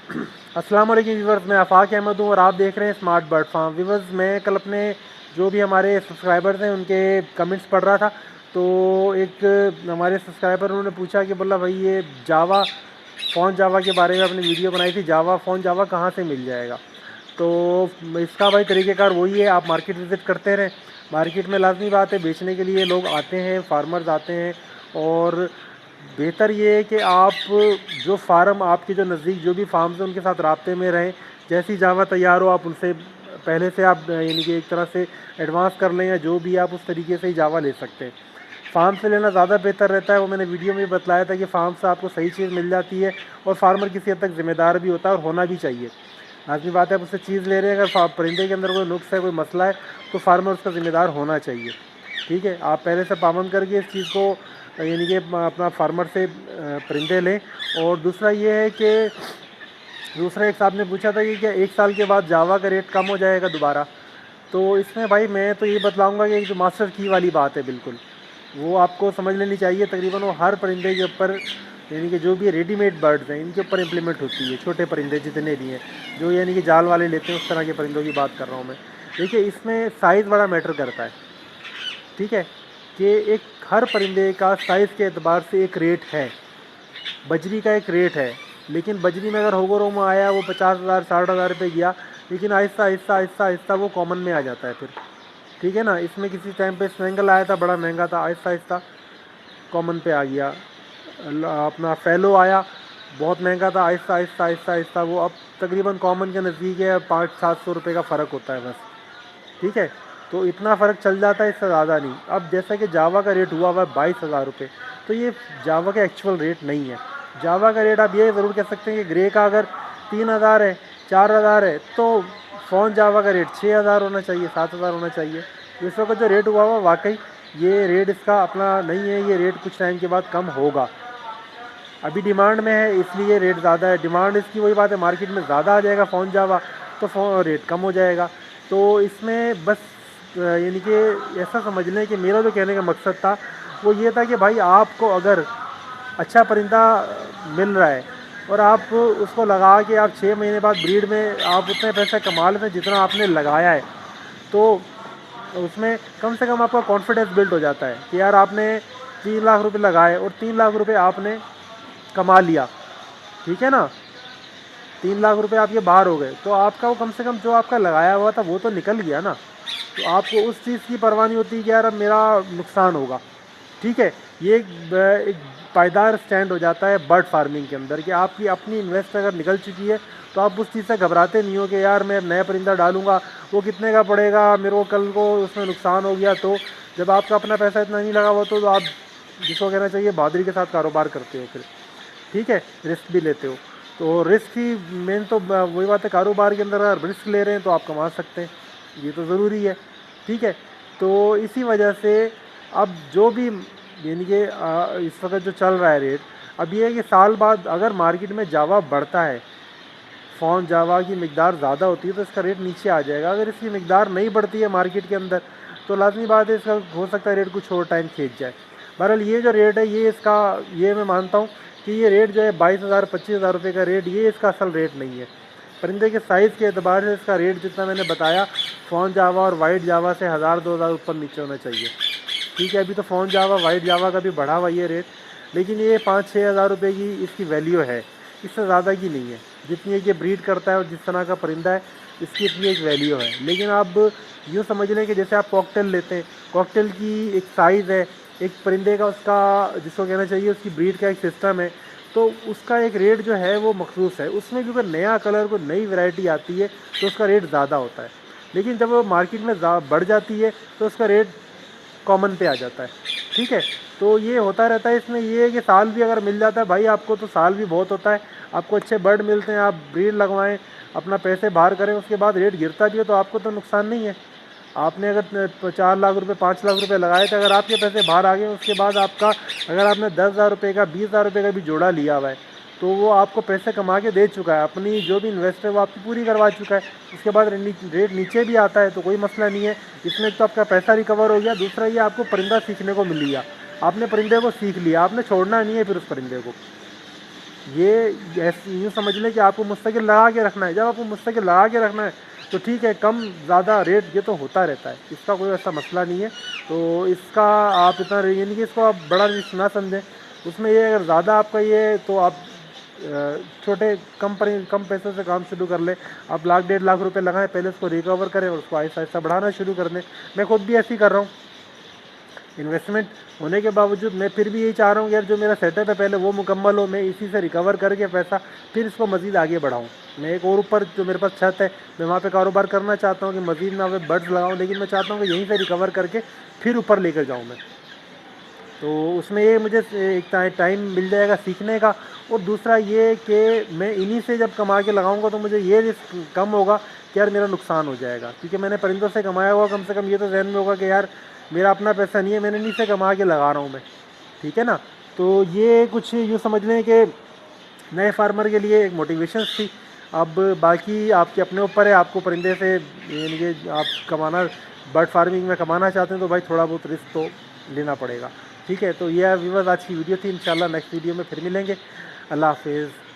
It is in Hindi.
अस्सलाम वालेकुम व्यूवर्स, मैं आफाक अहमद हूँ और आप देख रहे हैं स्मार्ट बर्ड फार्म। व्यूवर्स, मैं कल अपने जो भी हमारे सब्सक्राइबर्स हैं उनके कमेंट्स पढ़ रहा था, तो एक हमारे सब्सक्राइबर उन्होंने पूछा कि बोला भाई ये जावा फ़ॉन जावा के बारे में अपनी वीडियो बनाई थी, जावा फ़ॉन जावा कहाँ से मिल जाएगा। तो इसका भाई तरीक़ेकार वही है, आप मार्केट विज़िट करते रहें। मार्केट में लाजमी बात है, बेचने के लिए लोग आते हैं, फार्मर्स आते हैं। और बेहतर ये है कि आप जो फार्म आपके जो नज़दीक जो भी फार्म्स हैं उनके साथ राब्ते में रहें। जैसी जावा तैयार हो आप उनसे पहले से आप यानी कि एक तरह से एडवांस कर लें, या जो भी आप उस तरीके से ही जावा ले सकते हैं। फार्म से लेना ज़्यादा बेहतर रहता है। वो मैंने वीडियो में भी बतलाया था कि फार्म से आपको सही चीज़ मिल जाती है, और फार्मर किसी हद तक ज़िम्मेदार भी होता है और होना भी चाहिए। लाज़मी बात है, आप उससे चीज़ ले रहे हैं, अगर परिंदे के अंदर कोई नुक्स है, कोई मसला है, तो फार्मर उसका ज़िम्मेदार होना चाहिए। ठीक है, आप पहले से पाबंद करके इस चीज़ को यानी कि अपना फार्मर से परिंदे लें। और दूसरा ये है कि दूसरा एक साहब ने पूछा था कि क्या 1 साल के बाद जावा का रेट कम हो जाएगा दोबारा। तो इसमें भाई मैं तो ये बतलाऊँगा कि जो मास्टर की वाली बात है, बिल्कुल वो आपको समझ लेनी चाहिए। तकरीबन वो हर परिंदे के ऊपर यानी कि जो भी रेडीमेड बर्ड्स हैं इनके ऊपर इम्प्लीमेंट होती है। छोटे परिंदे जितने भी हैं, जो यानी कि जाल वाले लेते हैं, उस तरह के परिंदों की बात कर रहा हूँ मैं। देखिए, इसमें साइज़ बड़ा मैटर करता है। ठीक है, कि एक हर परिंदे का साइज़ के एतबार से एक रेट है। बजरी का एक रेट है, लेकिन बजरी में अगर होगोरो में आया वो 50,000 60,000 रुपये गया, लेकिन आहिस्ता आहिस्ता आहिस्ता आहिस्ता वो कॉमन में आ जाता है फिर। ठीक है ना, इसमें किसी टाइम पे स्पेंगल आया था, बड़ा महंगा था, आहिस्ता आहिस्ता कॉमन पे आ गया। अपना फैलो आया, बहुत महंगा था, आहिस्ता आहिस्ता आहिस्ता आहिस्ता वो अब तकरीबन कॉमन के नज़दीक है। 500-700 रुपये का फ़र्क होता है बस। ठीक है, तो इतना फ़र्क चल जाता है, इससे ज़्यादा नहीं। अब जैसा कि जावा का रेट हुआ हुआ है 22,000 रुपये, तो ये जावा का एक्चुअल रेट नहीं है। जावा का रेट आप ये ज़रूर कह सकते हैं कि ग्रे का अगर 3,000 है, 4,000 है, तो फ़ॉन जावा का रेट 6,000 होना चाहिए, 7,000 होना चाहिए। इस वक्त जो रेट हुआ हुआ वाकई ये रेट इसका अपना नहीं है। ये रेट कुछ टाइम के बाद कम होगा। अभी डिमांड में है इसलिए रेट ज़्यादा है। डिमांड इसकी वही बात है, मार्केट में ज़्यादा आ जाएगा फ़ॉन जावा तो रेट कम हो जाएगा। तो इसमें बस यानी कि ऐसा समझ लें कि मेरा जो कहने का मकसद था वो ये था कि भाई आपको अगर अच्छा परिंदा मिल रहा है और आप उसको लगा के आप 6 महीने बाद ब्रीड में आप उतने पैसे कमा लेते हैं जितना आपने लगाया है, तो उसमें कम से कम आपका कॉन्फिडेंस बिल्ड हो जाता है कि यार आपने 3 लाख रुपए लगाए और 3 लाख रुपए आपने कमा लिया। ठीक है ना, 3 लाख रुपए आपके बाहर हो गए, तो आपका वो कम से कम जो आपका लगाया हुआ था वो तो निकल गया ना। तो आपको उस चीज़ की परवाह नहीं होती कि यार अब मेरा नुकसान होगा। ठीक है, ये एक पायदार स्टैंड हो जाता है बर्ड फार्मिंग के अंदर कि आपकी अपनी इन्वेस्ट अगर निकल चुकी है तो आप उस चीज़ से घबराते नहीं हो कि यार मैं नया परिंदा डालूंगा, वो कितने का पड़ेगा, मेरे को कल को उसमें नुकसान हो गया। तो जब आपका अपना पैसा इतना नहीं लगा हुआ तो आप जिसको कहना चाहिए बहादुरी के साथ कारोबार करते हो फिर। ठीक है, रिस्क भी लेते हो। तो रिस्क ही मेन तो वही बात है, कारोबार के अंदर अगर रिस्क ले रहे हैं तो आप कमा सकते हैं, ये तो ज़रूरी है। ठीक है, तो इसी वजह से अब जो भी यानी कि इस वक्त जो चल रहा है रेट, अब ये है कि साल बाद अगर मार्केट में जावा बढ़ता है, फ़ॉन जावा की मिकदार ज़्यादा होती है तो इसका रेट नीचे आ जाएगा। अगर इसकी मिकदार नहीं बढ़ती है मार्केट के अंदर तो लाजमी बात है इसका हो सकता है रेट कुछ और टाइम खींच जाए। बहरहाल ये जो रेट है ये मैं मानता हूँ कि ये रेट जो है 22,000 25,000 रुपये का रेट, ये इसका असल रेट नहीं है। परिंदे के साइज़ के एतबार से इसका रेट जितना मैंने बताया फ़ॉन जावा और वाइट जावा से 1,000-2,000 ऊपर नीचे होना चाहिए। ठीक है, अभी तो फ़ॉन जावा वाइट जावा का भी बढ़ा हुआ ये रेट, लेकिन ये 5-6 हज़ार रुपये की इसकी वैल्यू है, इससे ज़्यादा की नहीं है। जितनी ये ब्रीड करता है और जिस तरह का परिंदा है इसकी इतनी एक वैल्यू है। लेकिन आप यूँ समझ लें कि जैसे आप कॉकटेल लेते हैं, कॉकटेल की एक साइज़ है, एक परिंदे का उसका जिसको कहना चाहिए उसकी ब्रीड का एक सिस्टम है, तो उसका एक रेट जो है वो मखसूस है। उसमें क्योंकि नया कलर को नई वैरायटी आती है तो उसका रेट ज़्यादा होता है, लेकिन जब वो मार्केट में बढ़ जाती है तो उसका रेट कॉमन पे आ जाता है। ठीक है, तो ये होता रहता है। इसमें ये है कि साल भी अगर मिल जाता है भाई आपको तो साल भी बहुत होता है। आपको अच्छे बर्ड मिलते हैं, आप ब्रीड लगवाएं, अपना पैसे बाहर करें, उसके बाद रेट गिरता भी है तो आपको तो नुकसान नहीं है। आपने अगर 4 लाख रुपए 5 लाख रुपए लगाए थे, अगर आपके पैसे बाहर आ गए उसके बाद आपका अगर आपने 10,000 रुपये का 20,000 रुपये का भी जोड़ा लिया हुआ है तो वो आपको पैसे कमा के दे चुका है, अपनी जो भी इन्वेस्ट है वो आपकी पूरी करवा चुका है। उसके बाद रेट नीचे भी आता है तो कोई मसला नहीं है। इसमें तो आपका पैसा रिकवर हो गया, दूसरा ये आपको परिंदा सीखने को मिल लिया। आपने परिंदे को सीख लिया, आपने छोड़ना नहीं है फिर उस परिंदे को। ये ऐसे यूँ समझ लें कि आपको मुस्तकिल लगा के रखना है। जब आपको मुस्तकिल लगा के रखना है तो ठीक है, कम ज़्यादा रेट ये तो होता रहता है, इसका कोई ऐसा मसला नहीं है। तो इसका आप इतना ये नहीं कि इसको आप बड़ा रिस्क ना समझें। उसमें ये अगर ज़्यादा आपका ये तो आप छोटे कम पैसों से काम शुरू कर लें। आप लाख 1.5 लाख रुपए लगाएं, पहले उसको रिकवर करें और उसको आहिस्ता आहिस्ता बढ़ाना शुरू कर दें। मैं खुद भी ऐसे ही कर रहा हूँ। इन्वेस्टमेंट होने के बावजूद मैं फिर भी यही चाह रहा हूँ यार, जो मेरा सेटअप है पहले वो मुकम्मल हो, मैं इसी से रिकवर करके पैसा फिर इसको मज़ीद आगे बढ़ाऊँ। मैं एक और ऊपर जो मेरे पास छत है, मैं वहाँ पे कारोबार करना चाहता हूँ कि मज़ीद मैं वहाँ पे बर्ड्स लगाऊँ, लेकिन मैं चाहता हूँ कि यहीं से रिकवर करके फिर ऊपर लेकर जाऊँ मैं। तो उसमें ये मुझे एक टाइम मिल जाएगा सीखने का, और दूसरा ये कि मैं इन्हीं से जब कमा के लगाऊंगा तो मुझे ये रिस्क कम होगा कि यार मेरा नुकसान हो जाएगा, क्योंकि मैंने परिंदों से कमाया हुआ, कम से कम ये तो जहन में होगा कि यार मेरा अपना पैसा नहीं है, मैंने इन्हीं से कमा के लगा रहा हूँ मैं, ठीक है ना। तो ये कुछ यूँ समझ लें कि नए फार्मर के लिए एक मोटिवेशन थी। अब बाकी आपके अपने ऊपर है, आपको परिंदे से यानी कि आप कमाना, बर्ड फार्मिंग में कमाना चाहते हैं तो भाई थोड़ा बहुत रिस्क तो लेना पड़ेगा, ठीक है। तो ये व्यूअर्स आज की वीडियो थी, इंशाल्लाह नेक्स्ट वीडियो में फिर मिलेंगे। अल्लाह हाफिज़।